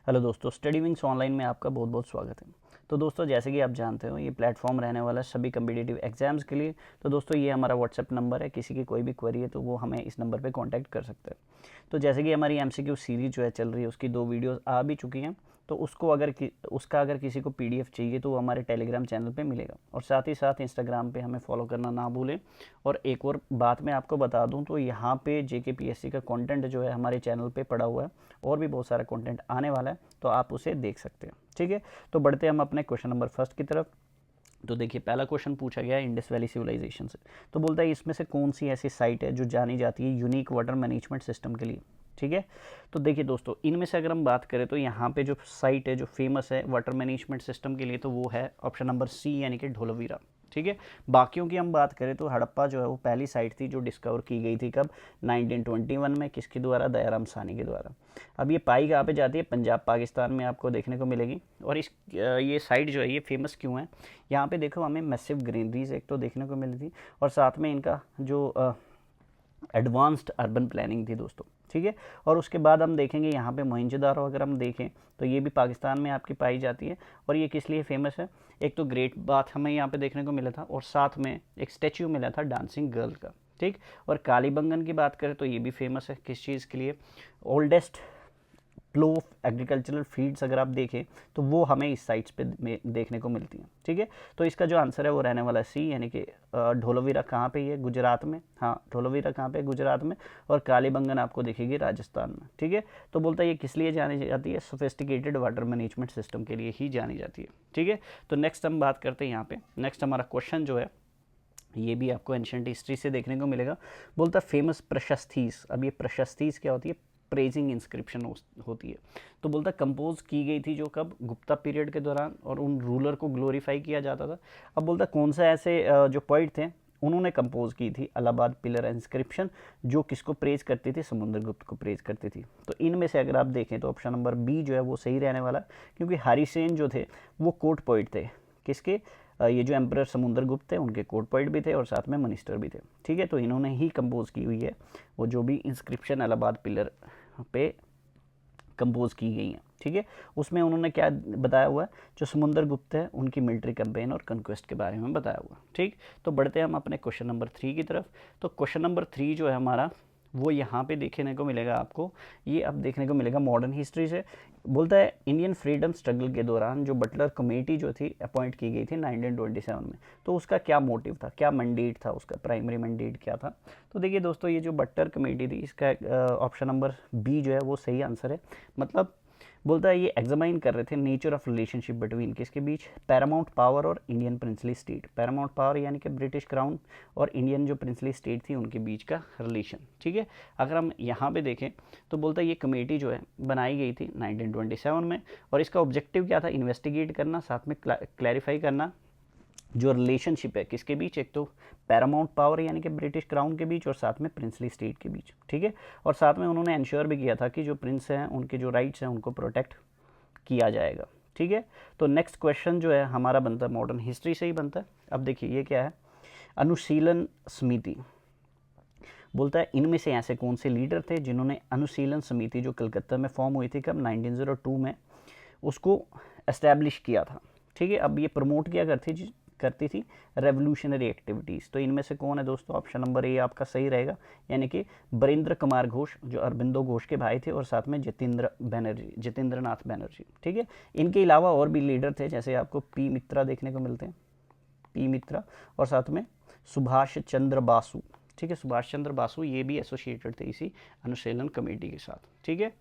Hello दोस्तों, study wings online में आपका बहुत बहुत स्वागत है। तो दोस्तों, जैसे कि आप जानते हो, ये प्लेटफॉर्म रहने वाला है सभी कम्पिटिटिव एग्जाम्स के लिए। तो दोस्तों, ये हमारा व्हाट्सएप नंबर है, किसी की कोई भी क्वेरी है तो वो हमें इस नंबर पे कांटेक्ट कर सकते हैं। तो जैसे कि हमारी एमसीक्यू सीरीज जो है चल रही है, उसकी 2 वीडियोस आ भी चुकी हैं। तो उसका अगर किसी को पीडीएफ चाहिए तो वो हमारे टेलीग्राम चैनल पे मिलेगा, और साथ ही साथ इंस्टाग्राम पे हमें फॉलो करना ना भूलें। और एक और बात मैं आपको बता दूं, तो यहाँ पे जेकेपीएससी का कंटेंट जो है हमारे चैनल पे पड़ा हुआ है, और भी बहुत सारा कंटेंट आने वाला है, तो आप उसे देख सकते हैं। ठीक है, तो बढ़ते हैं हम अपने क्वेश्चन नंबर फर्स्ट की तरफ। तो देखिए, पहला क्वेश्चन पूछा गया है इंडस वैली सिविलाइजेशन से। तो बोलता है इसमें से कौन सी ऐसी साइट है जो जानी जाती है यूनिक वाटर मैनेजमेंट सिस्टम के लिए। ठीक है, तो देखिए दोस्तों, इनमें से अगर हम बात करें तो यहाँ पे जो साइट है जो फेमस है वाटर मैनेजमेंट सिस्टम के लिए, तो वो है ऑप्शन नंबर सी, यानी कि धोलावीरा। ठीक है, बाकियों की हम बात करें तो हड़प्पा जो है वो पहली साइट थी जो डिस्कवर की गई थी कब, 1921 में। किसके द्वारा? दयाराम साहनी के द्वारा। अब ये पाई कहाँ पे जाती है? पंजाब पाकिस्तान में आपको देखने को मिलेगी। और ये साइट जो है ये फेमस क्यों है? यहाँ पे देखो, हमें मैसिव ग्रीनरीज एक तो देखने को मिली थी, और साथ में इनका जो एडवांस्ड अर्बन प्लानिंग थी दोस्तों। ठीक है, और उसके बाद हम देखेंगे यहाँ पे मोहनजोदारो अगर हम देखें तो ये भी पाकिस्तान में आपकी पाई जाती है। और ये किस लिए फेमस है? एक तो ग्रेट बाथ हमें यहाँ पे देखने को मिला था, और साथ में एक स्टैच्यू मिला था डांसिंग गर्ल का। ठीक, और कालीबंगन की बात करें तो ये भी फेमस है किस चीज़ के लिए? Oldest flow of agricultural feeds अगर आप देखें तो वो हमें इस साइट्स पे देखने को मिलती हैं। ठीक है, तो इसका जो आंसर है वो रहने वाला है सी, यानी कि धोलावीरा कहाँ पे है? गुजरात में। हाँ, धोलावीरा कहाँ पे है? गुजरात में। और कालीबंगन आपको दिखेगी राजस्थान में। ठीक है, तो बोलता है ये किस लिए जानी जाती है? सोफिस्टिकेटेड वाटर मैनेजमेंट सिस्टम के लिए ही जानी जाती है। ठीक है, तो नेक्स्ट हम बात करते हैं यहाँ पे। नेक्स्ट हमारा क्वेश्चन जो है ये भी आपको एंशिएंट हिस्ट्री से देखने को मिलेगा। बोलता फेमस प्रशस्तीस। अब ये प्रशस्तीस क्या होती है? प्रेजिंग इंस्क्रिप्शन होती है। तो बोलता कंपोज की गई थी जो कब? गुप्ता पीरियड के दौरान, और उन रूलर को ग्लोरीफाई किया जाता था। अब बोलता कौन सा ऐसे जो पोइट थे उन्होंने कंपोज की थी अलाहाबाद पिलर इंस्क्रिप्शन, जो किसको प्रेज करती थी? समुद्रगुप्त को प्रेज करती थी। तो इनमें से अगर आप देखें तो ऑप्शन नंबर बी जो है वो सही रहने वाला, क्योंकि हरिसेन जो थे वो कोर्ट पोइट थे। किसके? ये जो एम्परर समुद्रगुप्त थे उनके कोर्ट पोइट भी थे, और साथ में मिनिस्टर भी थे। ठीक है, तो इन्होंने ही कंपोज की हुई है वो जो भी इंस्क्रिप्शन इलाहाबाद पिलर पे कंपोज की गई हैं। ठीक है, उसमें उन्होंने क्या बताया हुआ है? जो समुद्रगुप्त है उनकी मिलिट्री कैंपेन और कंक्वेस्ट के बारे में बताया हुआ। ठीक, तो बढ़ते हैं हम अपने क्वेश्चन नंबर 3 की तरफ। तो क्वेश्चन नंबर 3 जो है हमारा वो यहाँ पे देखने को मिलेगा आपको। ये अब देखने को मिलेगा मॉडर्न हिस्ट्री से। बोलता है इंडियन फ्रीडम स्ट्रगल के दौरान जो बटलर कमेटी जो थी अपॉइंट की गई थी 1927 में, तो उसका क्या मोटिव था, क्या मैंडेट था, उसका प्राइमरी मैंडेट क्या था? तो देखिए दोस्तों, ये जो बटलर कमेटी थी इसका ऑप्शन नंबर बी जो है वो सही आंसर है। मतलब बोलता है ये एग्जामाइन कर रहे थे नेचर ऑफ रिलेशनशिप बिटवीन किसके बीच? पैरामाउंट पावर और Indian princely state. Paramount power यानी कि ब्रिटिश क्राउन और इंडियन जो प्रिंसली स्टेट थी उनके बीच का रिलेशन। ठीक है, अगर हम यहाँ पे देखें तो बोलता है ये कमेटी जो है बनाई गई थी 1927 में, और इसका ऑब्जेक्टिव क्या था? इन्वेस्टिगेट करना, साथ में क्लैरिफाई करना जो रिलेशनशिप है किसके बीच? एक तो पैरामाउंट पावर यानी कि ब्रिटिश क्राउन के बीच, और साथ में प्रिंसली स्टेट के बीच। ठीक है, और साथ में उन्होंने इंश्योर भी किया था कि जो प्रिंस हैं उनके जो राइट्स हैं उनको प्रोटेक्ट किया जाएगा। ठीक है, तो नेक्स्ट क्वेश्चन जो है हमारा बनता है मॉडर्न हिस्ट्री से ही बनता है। अब देखिए ये क्या है? अनुशीलन समिति। बोलता है इनमें से ऐसे कौन से लीडर थे जिन्होंने अनुशीलन समिति जो कलकत्ता में फॉर्म हुई थी कब? 1902 में, उसको एस्टैब्लिश किया था। ठीक है, अब ये प्रमोट क्या करती थी? Revolutionary activities. तो इनमें से कौन है दोस्तों? ऑप्शन नंबर ए आपका सही रहेगा, यानी कि बरिंद्र कुमार घोष जो अरबिंदो घोष के भाई थे, और साथ में जितेंद्र नाथ बनर्जी। ठीक है, इनके अलावा और भी लीडर थे, जैसे आपको पी मित्रा देखने को मिलते हैं, पी मित्रा, और साथ में सुभाष चंद्र बासु। ठीक है, सुभाष चंद्र बासु ये भी एसोसिएटेड थे इसी अनुशीलन कमेटी के साथ। ठीक है,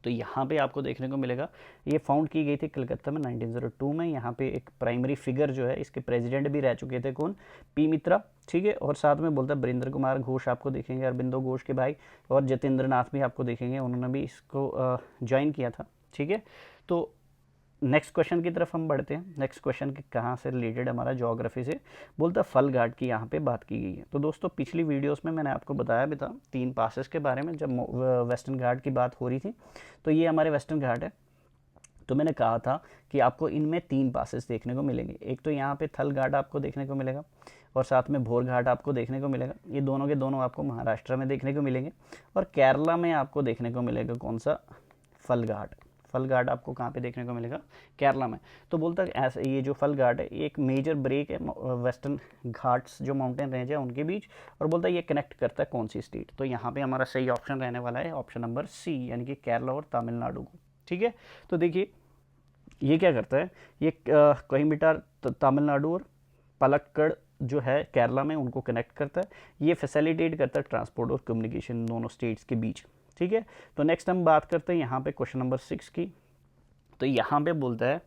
तो यहाँ पे आपको देखने को मिलेगा ये फाउंड की गई थी कलकत्ता में 1902 में। यहाँ पे एक प्राइमरी फिगर जो है, इसके प्रेसिडेंट भी रह चुके थे, कौन? पी मित्रा। ठीक है, और साथ में बोलता है बरिंद्र कुमार घोष आपको देखेंगे, अरबिंदो घोष के भाई, और जितेंद्र नाथ भी आपको देखेंगे, उन्होंने भी इसको ज्वाइन किया था। ठीक है, तो नेक्स्ट क्वेश्चन की तरफ हम बढ़ते हैं। नेक्स्ट क्वेश्चन के कहाँ से रिलेटेड? हमारा ज्योग्राफी से। बोलता फल घाट की यहाँ पे बात की गई है। तो दोस्तों पिछली वीडियोस में मैंने आपको बताया भी था 3 पासेस के बारे में, जब वेस्टर्न घाट की बात हो रही थी। तो ये हमारे वेस्टर्न घाट है। तो मैंने कहा था कि आपको इनमें 3 पासेस देखने को मिलेंगे। एक तो यहाँ पे थल घाट आपको देखने को मिलेगा, और साथ में भोर घाट आपको देखने को मिलेगा। ये दोनों के दोनों आपको महाराष्ट्र में देखने को मिलेंगे, और केरला में आपको देखने को मिलेगा कौन सा? फल फल गार्ड आपको कहाँ पे देखने को मिलेगा, केरला में। तो बोलता है ऐसा ये जो फल गार्ड है एक मेजर ब्रेक है वेस्टर्न घाट्स जो माउंटेन रेंज है उनके बीच, और बोलता है ये कनेक्ट करता है कौन सी स्टेट। तो यहाँ पे हमारा सही ऑप्शन रहने वाला है ऑप्शन नंबर सी, यानी कि केरला और तमिलनाडु को। ठीक है, तो देखिए ये क्या करता है, ये कोयम्बटूर तमिलनाडु और पलक्कड़ जो है केरला में उनको कनेक्ट करता है। ये फैसिलिटेट करता है ट्रांसपोर्ट और कम्युनिकेशन दोनों स्टेट्स के बीच। ठीक है, तो नेक्स्ट हम बात करते हैं यहाँ पे क्वेश्चन नंबर 6 की। तो यहाँ पे बोलता है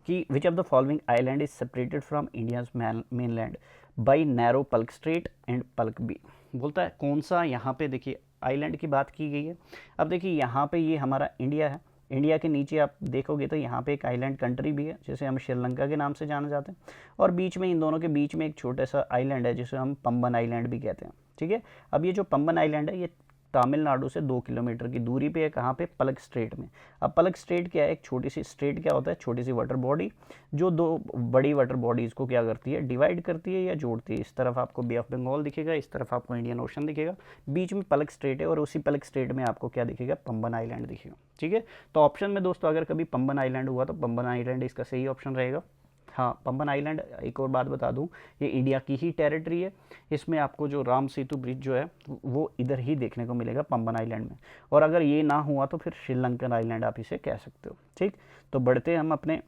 कि which of the following island is separated from India's mainland by narrow Palk strait and Palk bay. बोलता है कौन सा, यहाँ पे देखिए आइलैंड की बात की गई है। अब देखिए यहाँ पे ये हमारा इंडिया है, इंडिया के नीचे आप देखोगे तो यहाँ पे एक आइलैंड कंट्री भी है जिसे हम श्रीलंका के नाम से जाना जाते हैं, और बीच में इन दोनों के बीच में एक छोटा सा आइलैंड है जिसे हम पंबन आइलैंड भी कहते हैं। ठीक है, अब ये जो पंबन आइलैंड है ये तमिलनाडु से 2 किलोमीटर की दूरी पे है, कहाँ पे, पलक स्ट्रेट में। अब पलक स्ट्रेट क्या है, एक छोटी सी स्ट्रेट क्या होता है, छोटी सी वाटर बॉडी जो दो बड़ी वाटर बॉडीज़ को क्या करती है, डिवाइड करती है या जोड़ती है। इस तरफ आपको बे ऑफ बंगाल दिखेगा, इस तरफ आपको इंडियन ओशन दिखेगा, बीच में पलक स्ट्रेट है और उसी पलक स्ट्रेट में आपको क्या दिखेगा, पंबन आइलैंड दिखेगा। ठीक है, तो ऑप्शन में दोस्तों अगर कभी पंबन आइलैंड हुआ तो पंबन आइलैंड इसका सही ऑप्शन रहेगा। हाँ, पंबन आइलैंड एक और बात बता दूं, ये इंडिया की ही टेरिटरी है। इसमें आपको जो राम सेतु ब्रिज जो है वो इधर ही देखने को मिलेगा पंबन आइलैंड में, और अगर ये ना हुआ तो फिर श्रीलंकन आइलैंड आप इसे कह सकते हो। ठीक, तो बढ़ते हैं हम अपने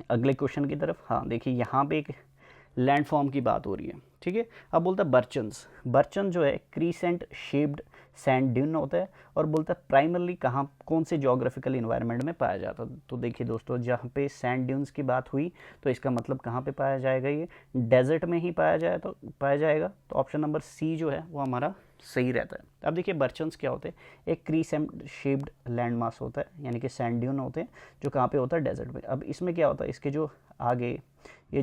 अगले क्वेश्चन की तरफ। हाँ देखिए यहाँ पे एक लैंडफॉर्म की बात हो रही है। ठीक है, अब बोलता है बर्चन्स, बर्चन जो है क्रीसेंट शेप्ड सैंड ड्यून होता है, और बोलता है प्राइमरली कहाँ कौन से जोग्राफिकल इन्वायरमेंट में पाया जाता है। तो देखिए दोस्तों जहाँ पे सैंड ड्यून्स की बात हुई तो इसका मतलब कहाँ पे पाया जाएगा, ये डेजर्ट में ही पाया जाएगा। तो ऑप्शन नंबर सी जो है वो हमारा सही रहता है। अब देखिए बर्चन्स क्या होते हैं, एक क्रीसेंट शेप्ड लैंड मास होता है, यानी कि सैंड ड्यून होते हैं जो कहाँ पे होता है, डेजर्ट में। अब इसमें क्या होता है, इसके जो आगे ये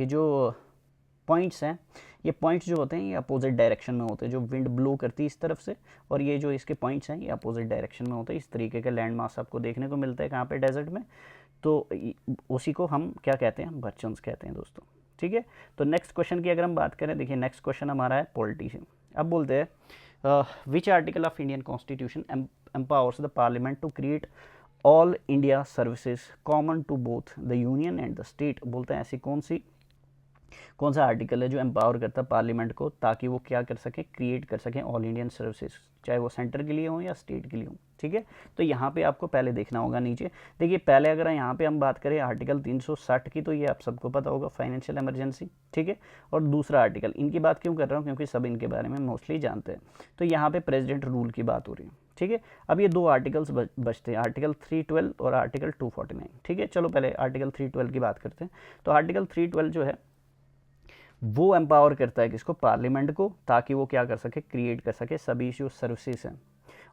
जो पॉइंट्स हैं, ये पॉइंट्स जो होते हैं ये अपोजिट डायरेक्शन में होते हैं, जो विंड ब्लो करती है इस तरफ से, और ये जो इसके पॉइंट्स हैं ये अपोजिट डायरेक्शन में होते हैं। इस तरीके का लैंड मास आपको देखने को मिलता है कहाँ पे, डेजर्ट में। तो उसी को हम क्या कहते हैं, बर्चन्स कहते हैं दोस्तों। ठीक है, तो नेक्स्ट क्वेश्चन की अगर हम बात करें, देखिए नेक्स्ट क्वेश्चन हमारा है पॉलिटी से। अब बोलते हैं which article of Indian constitution empowers the parliament to create all India services common to both the union and the state. बोलते हैं ऐसी कौन सा आर्टिकल है जो एम्पावर करता है पार्लियामेंट को ताकि वो क्या कर सके, क्रिएट कर सकें ऑल इंडियन सर्विसेज, चाहे वो सेंटर के लिए हो या स्टेट के लिए हो। ठीक है, तो यहाँ पे आपको पहले देखना होगा नीचे। देखिए पहले अगर यहाँ पे हम बात करें आर्टिकल 360 की, तो ये आप सबको पता होगा, फाइनेंशियल इमरजेंसी। ठीक है, और दूसरा आर्टिकल, इनकी बात क्यों कर रहा हूँ, क्योंकि सब इनके बारे में मोस्टली जानते हैं। तो यहाँ पे प्रेसिडेंट रूल की बात हो रही है। ठीक है, अब ये दो आर्टिकल्स बचते हैं, आर्टिकल 312 और आर्टिकल 249। ठीक है, चलो पहले आर्टिकल 312 की बात करते हैं। तो आर्टिकल 312 जो है वो एम्पावर करता है किसको, पार्लियामेंट को, ताकि वो क्या कर सके, क्रिएट कर सके सभी जो सर्विसेज हैं,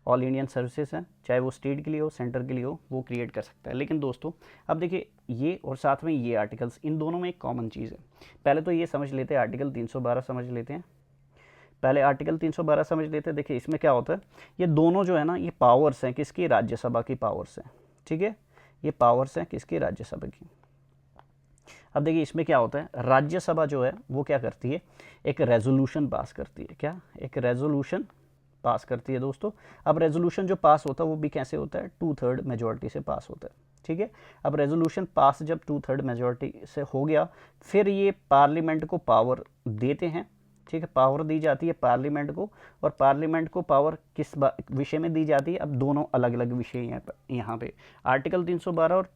ऑल इंडियन सर्विसेज हैं, चाहे वो स्टेट के लिए हो सेंटर के लिए हो, वो क्रिएट कर सकता है। लेकिन दोस्तों अब देखिए ये और साथ में ये आर्टिकल्स, इन दोनों में एक कॉमन चीज़ है। पहले तो ये समझ लेते हैं, आर्टिकल 312 समझ लेते हैं, पहले आर्टिकल 312 समझ लेते हैं। देखिए इसमें क्या होता है, ये दोनों जो है ना, ये पावर्स हैं किसकी, राज्यसभा की पावर्स हैं। ठीक है, ये पावर्स हैं किसकी, राज्यसभा की। अब देखिए इसमें क्या होता है, राज्यसभा जो है वो क्या करती है, एक रेजोल्यूशन पास करती है। क्या, एक रेजोल्यूशन पास करती है दोस्तों। अब रेजोल्यूशन जो पास होता है वो भी कैसे होता है, 2/3 मेजॉरिटी से पास होता है। ठीक है, अब रेजोल्यूशन पास जब 2/3 मेजॉरिटी से हो गया, फिर ये पार्लियामेंट को पावर देते हैं। ठीक है, पावर दी जाती है पार्लियामेंट को, और पार्लियामेंट को पावर किस विषय में दी जाती है, अब दोनों अलग अलग विषय हैं यहाँ पे, आर्टिकल 312 और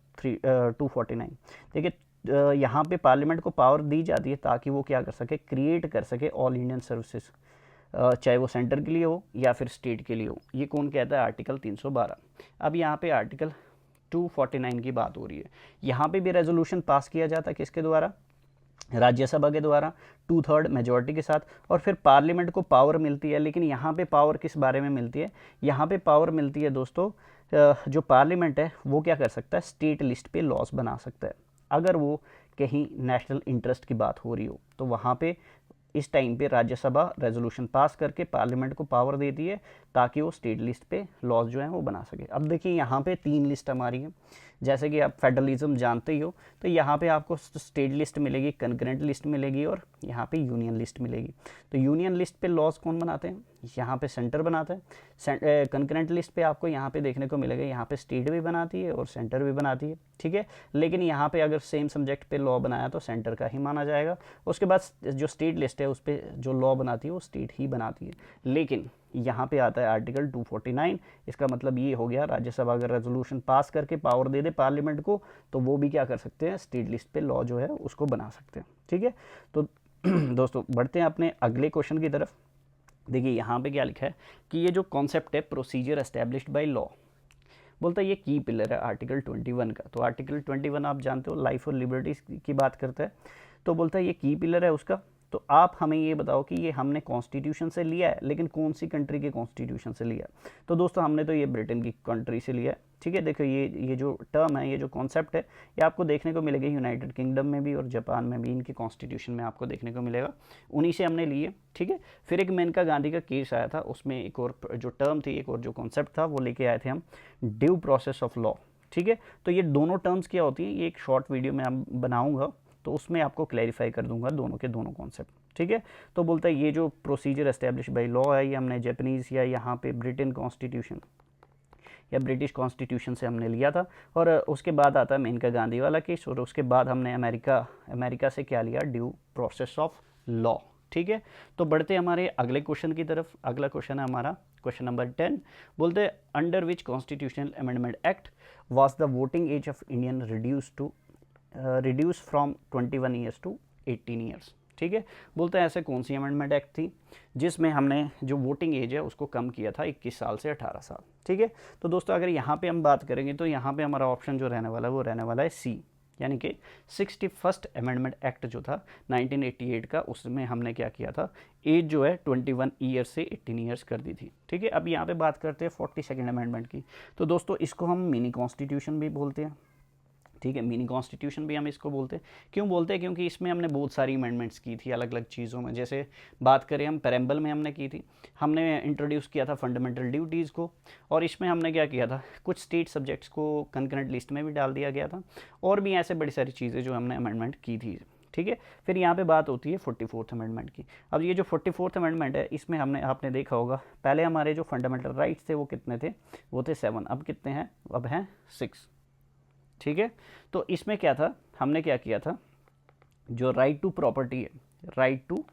249। देखिए यहाँ पे पार्लियामेंट को पावर दी जाती है ताकि वो क्या कर सके, क्रिएट कर सके ऑल इंडियन सर्विसेज, चाहे वो सेंटर के लिए हो या फिर स्टेट के लिए हो। ये कौन कहता है, आर्टिकल 312। अब यहाँ पे आर्टिकल 249 की बात हो रही है। यहाँ पे भी रेजोल्यूशन पास किया जाता है किसके द्वारा, राज्यसभा के द्वारा 2/3 मेजॉरिटी के साथ, और फिर पार्लियामेंट को पावर मिलती है। लेकिन यहाँ पे पावर किस बारे में मिलती है, यहाँ पे पावर मिलती है दोस्तों, जो पार्लियामेंट है वो क्या कर सकता है, स्टेट लिस्ट पे लॉस बना सकता है। अगर वो कहीं नेशनल इंटरेस्ट की बात हो रही हो तो वहाँ पे इस टाइम पे राज्यसभा रेजोल्यूशन पास करके पार्लियामेंट को पावर देती है ताकि वो स्टेट लिस्ट पे लॉज जो है वो बना सके। अब देखिए यहाँ पे 3 लिस्ट हमारी है, जैसे कि आप फेडरलिज्म जानते ही हो, तो यहाँ पे आपको स्टेट लिस्ट मिलेगी, कंकरेंट लिस्ट मिलेगी, और यहाँ पे यूनियन लिस्ट मिलेगी। तो यूनियन लिस्ट पे लॉज कौन बनाते हैं, यहाँ पे सेंटर बनाता है। कंकरेंट लिस्ट पे आपको यहाँ पे देखने को मिलेगा, यहाँ पे स्टेट भी बनाती है और सेंटर भी बनाती है, ठीक है। लेकिन यहाँ पे अगर सेम सब्जेक्ट पे लॉ बनाया तो सेंटर का ही माना जाएगा। उसके बाद जो स्टेट लिस्ट है उस पर जो लॉ बनाती है वो स्टेट ही बनाती है। लेकिन यहाँ पे आता है आर्टिकल 249, इसका मतलब ये हो गया राज्यसभा अगर रेजोल्यूशन पास करके पावर दे दे पार्लियामेंट को तो वो भी क्या कर सकते हैं, स्टेट लिस्ट पे लॉ जो है उसको बना सकते हैं, ठीक है। तो दोस्तों बढ़ते हैं अपने अगले क्वेश्चन की तरफ। देखिए यहाँ पे क्या लिखा है कि ये जो कॉन्सेप्ट है प्रोसीजर एस्टैब्लिश्ड बाय लॉ, बोलता है ये की पिलर है आर्टिकल 21 का। तो आर्टिकल 21 आप जानते हो लाइफ और लिबर्टीज की बात करता है। तो बोलता है ये की पिलर है उसका। तो आप हमें ये बताओ कि ये हमने कॉन्स्टिट्यूशन से लिया है, लेकिन कौन सी कंट्री के कॉन्स्टिट्यूशन से लिया है। तो दोस्तों हमने तो ये ब्रिटेन की कंट्री से लिया है, ठीक है। देखो ये जो टर्म है, ये जो कॉन्सेप्ट है, ये आपको देखने को मिलेगा यूनाइटेड किंगडम में भी और जापान में भी, इनके कॉन्स्टिट्यूशन में आपको देखने को मिलेगा, उन्हीं से हमने लिए, ठीक है। फिर एक मेनका गांधी का केस आया था, उसमें एक और जो टर्म थी, एक और जो कॉन्सेप्ट था वो लेके आए थे हम, ड्यू प्रोसेस ऑफ लॉ, ठीक है। तो ये दोनों टर्म्स क्या होती हैं, ये एक शॉर्ट वीडियो में हम बनाऊंगा तो उसमें आपको क्लैरिफाई कर दूंगा दोनों के दोनों कॉन्सेप्ट, ठीक है। तो बोलता है ये जो प्रोसीजर एस्टैब्लिश बाय लॉ है, ये हमने जापानीज़ या यहाँ पे ब्रिटेन कॉन्स्टिट्यूशन या ब्रिटिश कॉन्स्टिट्यूशन से हमने लिया था। और उसके बाद आता है मेनका गांधी वाला केस, और उसके बाद हमने अमेरिका से क्या लिया, ड्यू प्रोसेस ऑफ लॉ, ठीक है। तो बढ़ते हमारे अगले क्वेश्चन की तरफ। अगला क्वेश्चन है हमारा क्वेश्चन नंबर 10। बोलते हैं under which constitutional amendment act was the voting age of Indian reduce from 21 years to 18 years, ठीक है। बोलते हैं ऐसे कौन सी अमेंडमेंट एक्ट थी जिसमें हमने जो वोटिंग एज है उसको कम किया था 21 साल से 18 साल, ठीक है। तो दोस्तों अगर यहाँ पे हम बात करेंगे तो यहाँ पे हमारा ऑप्शन जो रहने वाला है वो रहने वाला है सी, यानी कि 61st अमेंडमेंट एक्ट जो था 1988 का, उसमें हमने क्या किया था, एज जो है 21 ईयर्स से 18 ईयर्स कर दी थी, ठीक है। अब यहाँ पे बात करते हैं 42nd अमेंडमेंट की। तो दोस्तों इसको हम मिनी कॉन्स्टिट्यूशन भी बोलते हैं, ठीक है। मिनी कॉन्स्टिट्यूशन भी हम इसको बोलते हैं। क्यों बोलते हैं, क्योंकि इसमें हमने बहुत सारी अमेंडमेंट्स की थी अलग अलग चीज़ों में। जैसे बात करें हम प्रेम्बल में हमने की थी, हमने इंट्रोड्यूस किया था फंडामेंटल ड्यूटीज़ को, और इसमें हमने क्या किया था, कुछ स्टेट सब्जेक्ट्स को कंकरेंट लिस्ट में भी डाल दिया गया था, और भी ऐसे बड़ी सारी चीज़ें जो हमने अमेंडमेंट की थी, ठीक है। फिर यहाँ पे बात होती है 44th अमेंडमेंट की। अब ये जो 44th अमेंडमेंट है, इसमें आपने देखा होगा पहले हमारे जो फंडामेंटल राइट्स थे वो कितने थे, वो थे 7, अब कितने हैं, अब हैं 6, ठीक है। तो इसमें क्या था, हमने क्या किया था, जो राइट टू प्रॉपर्टी है, राइट टू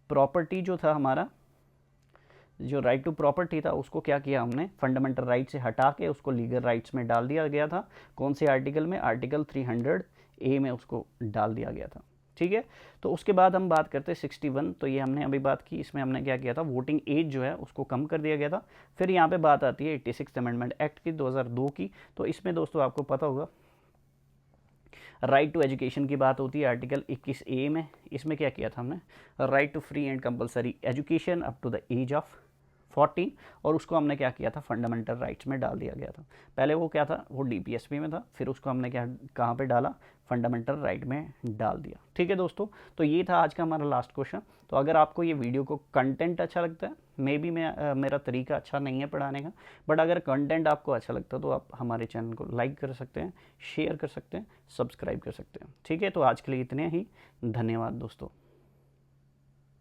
प्रॉपर्टी जो था हमारा, जो राइट टू प्रॉपर्टी था उसको क्या किया हमने, फंडामेंटल राइट से हटा के उसको लीगल राइट्स में डाल दिया गया था। कौन से आर्टिकल में, आर्टिकल 300A में उसको डाल दिया गया था, ठीक है। तो उसके बाद हम बात करते हैं 61, तो ये हमने अभी बात की, इसमें हमने क्या किया था, वोटिंग एज जो है उसको कम कर दिया गया था। फिर यहाँ पे बात आती है 86th अमेंडमेंट एक्ट की 2002 की। तो इसमें दोस्तों आपको पता होगा राइट टू एजुकेशन की बात होती है आर्टिकल 21A में। इसमें क्या किया था हमने, right to free and compulsory education up to the age of 14, और उसको हमने क्या किया था, फंडामेंटल राइट्स में डाल दिया गया था। पहले वो क्या था, वो DPSP में था, फिर उसको हमने क्या कहाँ पे डाला, फंडामेंटल राइट में डाल दिया, ठीक है दोस्तों। तो ये था आज का हमारा लास्ट क्वेश्चन। तो अगर आपको ये वीडियो को कंटेंट अच्छा लगता है, मे बी मेरा तरीका अच्छा नहीं है पढ़ाने का, बट अगर कंटेंट आपको अच्छा लगता है तो आप हमारे चैनल को लाइक कर सकते हैं, शेयर कर सकते हैं, सब्सक्राइब कर सकते हैं, ठीक है। तो आज के लिए इतने ही, धन्यवाद दोस्तों।